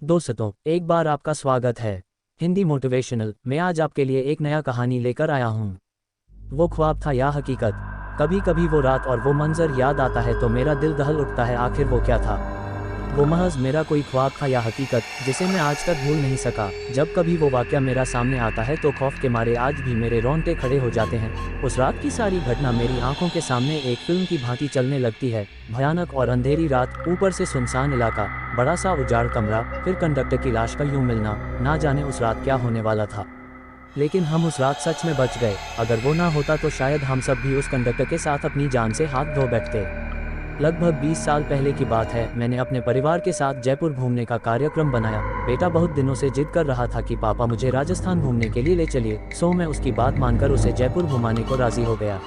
दोस्तों, एक बार आपका स्वागत है हिंदी मोटिवेशनल में। आज आपके लिए एक नया कहानी लेकर आया हूँ। वो ख्वाब था या हकीकत। कभी कभी वो रात और वो मंजर याद आता है तो मेरा दिल दहल उठता है। आखिर वो क्या था? वो महज मेरा कोई ख्वाब था या हकीकत जिसे मैं आज तक भूल नहीं सका। जब कभी वो वाकया मेरा सामने आता है तो खौफ के मारे आज भी मेरे रोंगटे खड़े हो जाते हैं। उस रात की सारी घटना मेरी आंखों के सामने एक फिल्म की भांति चलने लगती है। भयानक और अंधेरी रात, ऊपर से सुनसान इलाका, बड़ा सा उजाड़ कमरा, फिर कंडक्टर की लाश का यूं मिलना। ना जाने उस रात क्या होने वाला था, लेकिन हम उस रात सच में बच गए। अगर वो ना होता तो शायद हम सब भी उस कंडक्टर के साथ अपनी जान से हाथ धो बैठते। लगभग 20 साल पहले की बात है। मैंने अपने परिवार के साथ जयपुर घूमने का कार्यक्रम बनाया। बेटा बहुत दिनों से जिद कर रहा था कि पापा मुझे राजस्थान घूमने के लिए ले चलिए, सो मैं उसकी बात मानकर उसे जयपुर घुमाने को राजी हो गया।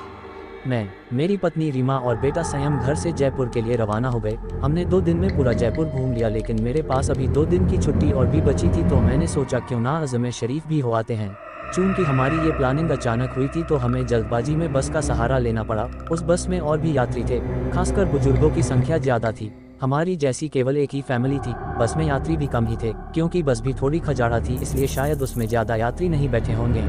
मैं, मेरी पत्नी रीमा और बेटा संयम घर से जयपुर के लिए रवाना हो गए। हमने 2 दिन में पूरा जयपुर घूम लिया, लेकिन मेरे पास अभी 2 दिन की छुट्टी और भी बची थी, तो मैंने सोचा क्यों ना अज़्म शरीफ भी हो आते हैं। चूंकि हमारी ये प्लानिंग अचानक हुई थी तो हमें जल्दबाजी में बस का सहारा लेना पड़ा। उस बस में और भी यात्री थे, खासकर बुजुर्गों की संख्या ज्यादा थी। हमारी जैसी केवल एक ही फैमिली थी। बस में यात्री भी कम ही थे, क्योंकि बस भी थोड़ी खजाड़ा थी, इसलिए शायद उसमें ज्यादा यात्री नहीं बैठे होंगे।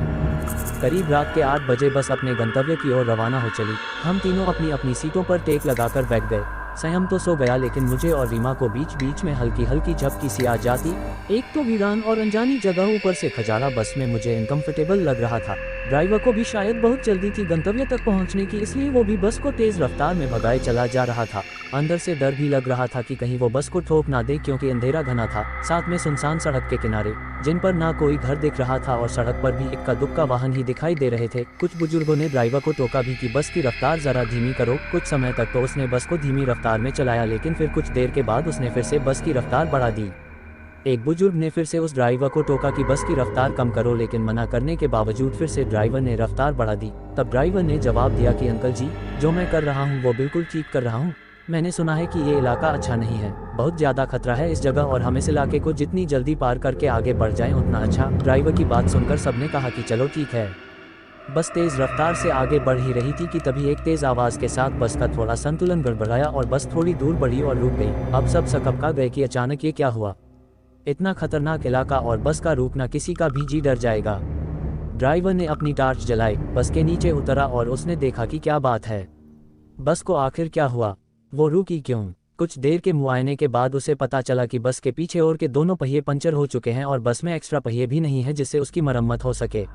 करीब रात के 8 बजे बस अपने गंतव्य की ओर रवाना हो चली। हम तीनों अपनी अपनी सीटों पर टेक लगाकर बैठ गए। संयम तो सो गया, लेकिन मुझे और रीमा को बीच बीच में हल्की हल्की झपकी सी आ जाती। एक तो वीरान और अनजानी जगह, ऊपर से खजारा बस में मुझे इनकम्फर्टेबल लग रहा था। ड्राइवर को भी शायद बहुत जल्दी थी गंतव्य तक पहुंचने की, इसलिए वो भी बस को तेज रफ्तार में भगाए चला जा रहा था। अंदर से डर भी लग रहा था कि कहीं वो बस को ठोक ना दे, क्योंकि अंधेरा घना था, साथ में सुनसान सड़क के किनारे जिन पर ना कोई घर दिख रहा था और सड़क पर भी इक्का दुक्का वाहन ही दिखाई दे रहे थे। कुछ बुजुर्गों ने ड्राइवर को टोका भी कि बस की रफ्तार जरा धीमी करो। कुछ समय तक तो उसने बस को धीमी रफ्तार में चलाया, लेकिन फिर कुछ देर के बाद उसने फिर से बस की रफ्तार बढ़ा दी। एक बुजुर्ग ने फिर से उस ड्राइवर को टोका कि बस की रफ्तार कम करो, लेकिन मना करने के बावजूद फिर से ड्राइवर ने रफ्तार बढ़ा दी। तब ड्राइवर ने जवाब दिया कि अंकल जी, जो मैं कर रहा हूँ वो बिल्कुल ठीक कर रहा हूँ। मैंने सुना है कि ये इलाका अच्छा नहीं है, बहुत ज्यादा खतरा है इस जगह, और हम इस इलाके को जितनी जल्दी पार करके आगे बढ़ जाएं उतना अच्छा। ड्राइवर की बात सुनकर सबने कहा कि चलो ठीक है। बस तेज रफ्तार से आगे बढ़ ही रही थी कि तभी एक तेज आवाज के साथ बस का थोड़ा संतुलन गड़बड़ाया और बस थोड़ी दूर बढ़ी और रुक गई। अब सब सकपका गए कि अचानक ये क्या हुआ। इतना खतरनाक इलाका और बस का रुकना, किसी का भी जी डर जाएगा। ड्राइवर ने अपनी टार्च जलाई, बस के नीचे उतरा और उसने देखा कि क्या बात है, बस को आखिर क्या हुआ, वो रुकी क्यों। कुछ देर के मुआयने के बाद उसे पता चला कि बस के पीछे और के दोनों पहिए पंचर हो चुके हैं और बस में एक्स्ट्रा पहिए भी नहीं है जिससे उसकी मरम्मत हो सके।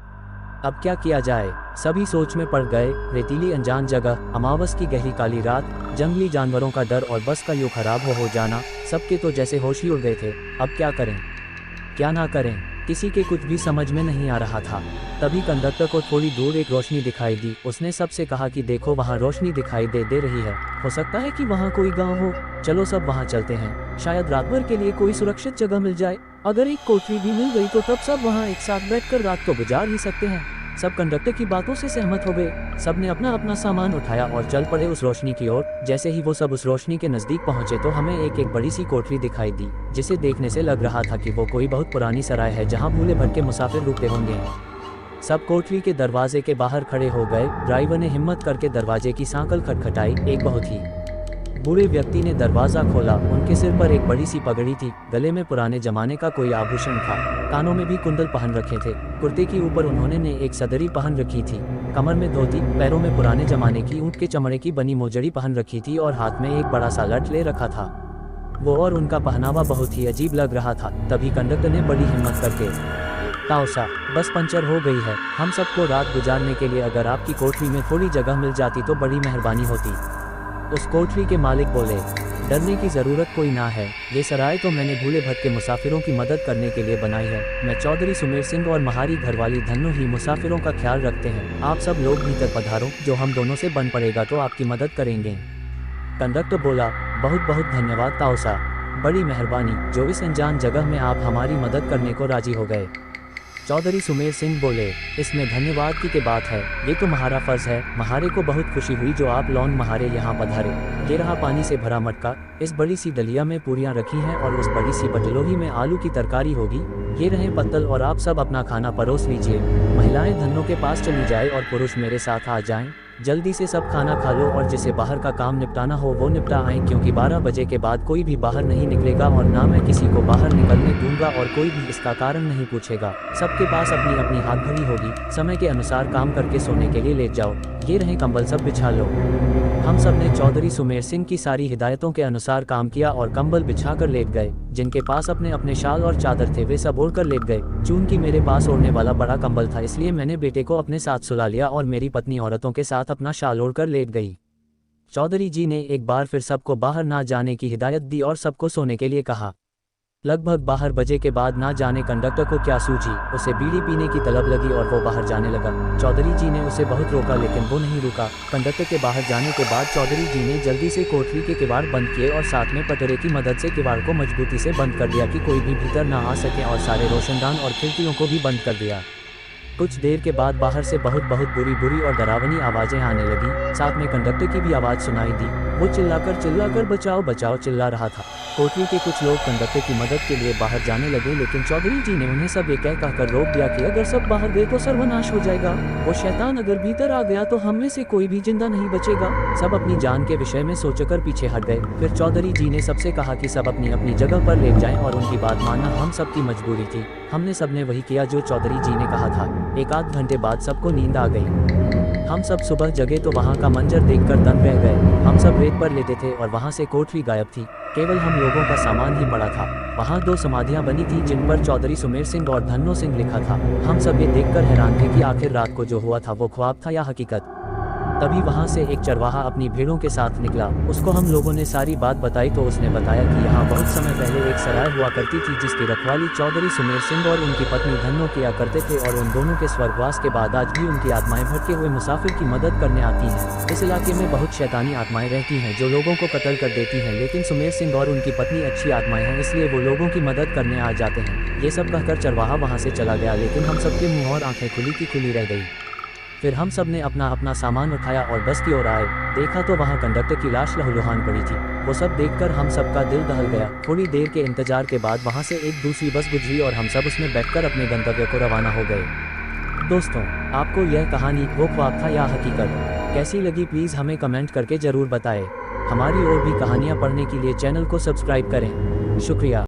अब क्या किया जाए? सभी सोच में पड़ गए। रेतीली अनजान जगह, अमावस की गहरी काली रात, जंगली जानवरों का डर और बस का यूं खराब हो जाना, सबके तो जैसे होश ही उड़ गए थे। अब क्या करें, क्या ना करें, किसी के कुछ भी समझ में नहीं आ रहा था। तभी कंडक्टर को थोड़ी दूर एक रोशनी दिखाई दी। उसने सबसे कहा कि देखो वहाँ रोशनी दिखाई दे रही है, हो सकता है कि वहाँ कोई गांव हो। चलो सब वहाँ चलते हैं, शायद रात भर के लिए कोई सुरक्षित जगह मिल जाए। अगर एक कोठरी भी मिल गई तो तब सब वहाँ एक साथ बैठकर रात को गुजार ही सकते हैं। सब कंडक्टर की बातों से सहमत हो गए। सबने अपना अपना सामान उठाया और चल पड़े उस रोशनी की ओर। जैसे ही वो सब उस रोशनी के नजदीक पहुंचे तो हमें एक बड़ी सी कोठरी दिखाई दी, जिसे देखने से लग रहा था कि वो कोई बहुत पुरानी सराय है जहां भूले भटके मुसाफिर रुकते होंगे। सब कोठरी के दरवाजे के बाहर खड़े हो गए। ड्राइवर ने हिम्मत करके दरवाजे की सांकल खटखटाई। एक बहुत ही बूढ़े व्यक्ति ने दरवाजा खोला। उनके सिर पर एक बड़ी सी पगड़ी थी, गले में पुराने जमाने का कोई आभूषण था, कानों में भी कुंडल पहन रखे थे। कुर्ते के ऊपर उन्होंने ने एक सदरी पहन रखी थी, कमर में धोती, पैरों में पुराने जमाने की ऊंट के चमड़े की बनी मोजड़ी पहन रखी थी और हाथ में एक बड़ा सा लठ ले रखा था। वो और उनका पहनावा बहुत ही अजीब लग रहा था। तभी कंडक्टर ने बड़ी हिम्मत करके, ताऊसा, बस पंचर हो गई है, हम सबको रात गुजारने के लिए अगर आपकी कोठरी में थोड़ी जगह मिल जाती तो बड़ी मेहरबानी होती। उस कोठरी के मालिक बोले, डरने की ज़रूरत कोई ना है, ये सराय तो मैंने भूले भटके मुसाफिरों की मदद करने के लिए बनाई है। मैं चौधरी सुमेर सिंह और महारी घरवाली धन्नो ही मुसाफिरों का ख्याल रखते हैं। आप सब लोग भीतर पधारो, जो हम दोनों से बन पड़ेगा तो आपकी मदद करेंगे। कंडक्टर बोला, बहुत बहुत धन्यवाद ताऊसा, बड़ी मेहरबानी, जो इस अनजान जगह में आप हमारी मदद करने को राजी हो गए। चौधरी सुमेर सिंह बोले, इसमें धन्यवाद की बात है, ये तो महारा फर्ज है। महारे को बहुत खुशी हुई जो आप लौन महारे यहाँ पधारे। ये रहा पानी से भरा मटका, इस बड़ी सी डलिया में पूरियाँ रखी हैं और उस बड़ी सी बटलोही में आलू की तरकारी होगी। ये रहे पत्तल और आप सब अपना खाना परोस लीजिए। महिलाएं धन्नो के पास चली जाए और पुरुष मेरे साथ आ जाएं। जल्दी से सब खाना खा लो और जिसे बाहर का काम निपटाना हो वो निपटा आए, क्योंकि 12 बजे के बाद कोई भी बाहर नहीं निकलेगा और ना मैं किसी को बाहर निकलने दूंगा और कोई भी इसका कारण नहीं पूछेगा। सबके पास अपनी अपनी हाथ भरी होगी। समय के अनुसार काम करके सोने के लिए लेट जाओ। ये रहे कंबल, सब बिछा लो। हम सब ने चौधरी सुमेर सिंह की सारी हिदायतों के अनुसार काम किया और कंबल बिछाकर लेट गए। जिनके पास अपने अपने शाल और चादर थे वे सब ओढ़कर लेट गए। चूंकि मेरे पास ओढ़ने वाला बड़ा कंबल था इसलिए मैंने बेटे को अपने साथ सुला लिया और मेरी पत्नी औरतों के साथ अपना शाल ओढ़कर लेट गई। चौधरी जी ने एक बार फिर सबको बाहर ना जाने की हिदायत दी और सबको सोने के लिए कहा। लगभग 12 बजे के बाद ना जाने कंडक्टर को क्या सूझी, उसे बीड़ी पीने की तलब लगी और वो बाहर जाने लगा। चौधरी जी ने उसे बहुत रोका लेकिन वो नहीं रुका। कंडक्टर के बाहर जाने के बाद चौधरी जी ने जल्दी से कोठरी के किवाड़ बंद किए और साथ में पटरे की मदद से किवाड़ को मजबूती से बंद कर दिया कि कोई भी भीतर ना आ सके और सारे रोशनदान और खिड़कियों को भी बंद कर दिया। कुछ देर के बाद बाहर से बहुत बुरी और डरावनी आवाजें आने लगी। साथ में कंडक्टर की भी आवाज़ सुनाई दी। वो चिल्लाकर बचाओ बचाओ चिल्ला रहा था। कोठरी के कुछ लोग कंडक्टर की मदद के लिए बाहर जाने लगे लेकिन चौधरी जी ने उन्हें सब ये कहकर रोक दिया कि अगर सब बाहर गए तो सर्वनाश हो जाएगा। वो शैतान अगर भीतर आ गया तो हम में से कोई भी जिंदा नहीं बचेगा। सब अपनी जान के विषय में सोचकर पीछे हट गए। फिर चौधरी जी ने सबसे कहा कि सब अपनी अपनी जगह पर लेट जाएं और उनकी बात मानना हम सबकी मजबूरी थी। हमने सबने वही किया जो चौधरी जी ने कहा था। एक आध घंटे बाद सबको नींद आ गई। हम सब सुबह जगे तो वहाँ का मंजर देखकर दंग रह गए। हम सब रेत पर लेटे थे और वहाँ से कोठरी गायब थी। केवल हम लोगों का सामान ही पड़ा था। वहाँ 2 समाधियाँ बनी थी जिन पर चौधरी सुमेर सिंह और धन्नो सिंह लिखा था। हम सब ये देखकर हैरान थे कि आखिर रात को जो हुआ था वो ख्वाब था या हकीकत। तभी वहाँ से एक चरवाहा अपनी भेड़ों के साथ निकला। उसको हम लोगों ने सारी बात बताई तो उसने बताया कि यहाँ बहुत समय पहले एक सराय हुआ करती थी जिसकी रखवाली चौधरी सुमेर सिंह और उनकी पत्नी धन्नो किया करते थे और उन दोनों के स्वर्गवास के बाद आज भी उनकी आत्माएं भटके हुए मुसाफिर की मदद करने आती हैं। इस इलाके में बहुत शैतानी आत्माएं रहती हैं जो लोगों को कत्ल कर देती हैं, लेकिन सुमेर सिंह और उनकी पत्नी अच्छी आत्माएं हैं इसलिए वो लोगों की मदद करने आ जाते हैं। ये सब कहकर चरवाहा वहाँ से चला गया लेकिन हम सबके मुँह और आंखें खुली की खुली रह गई। फिर हम सब ने अपना अपना सामान उठाया और बस की ओर आए। देखा तो वहाँ कंडक्टर की लाश लहूलुहान पड़ी थी। वो सब देखकर हम सबका दिल दहल गया। थोड़ी देर के इंतजार के बाद वहाँ से एक दूसरी बस गुजरी और हम सब उसमें बैठकर अपने गंतव्य को रवाना हो गए। दोस्तों, आपको यह कहानी वो ख्वाब था या हकीकत कैसी लगी प्लीज़ हमें कमेंट करके ज़रूर बताएं। हमारी और भी कहानियाँ पढ़ने के लिए चैनल को सब्सक्राइब करें। शुक्रिया।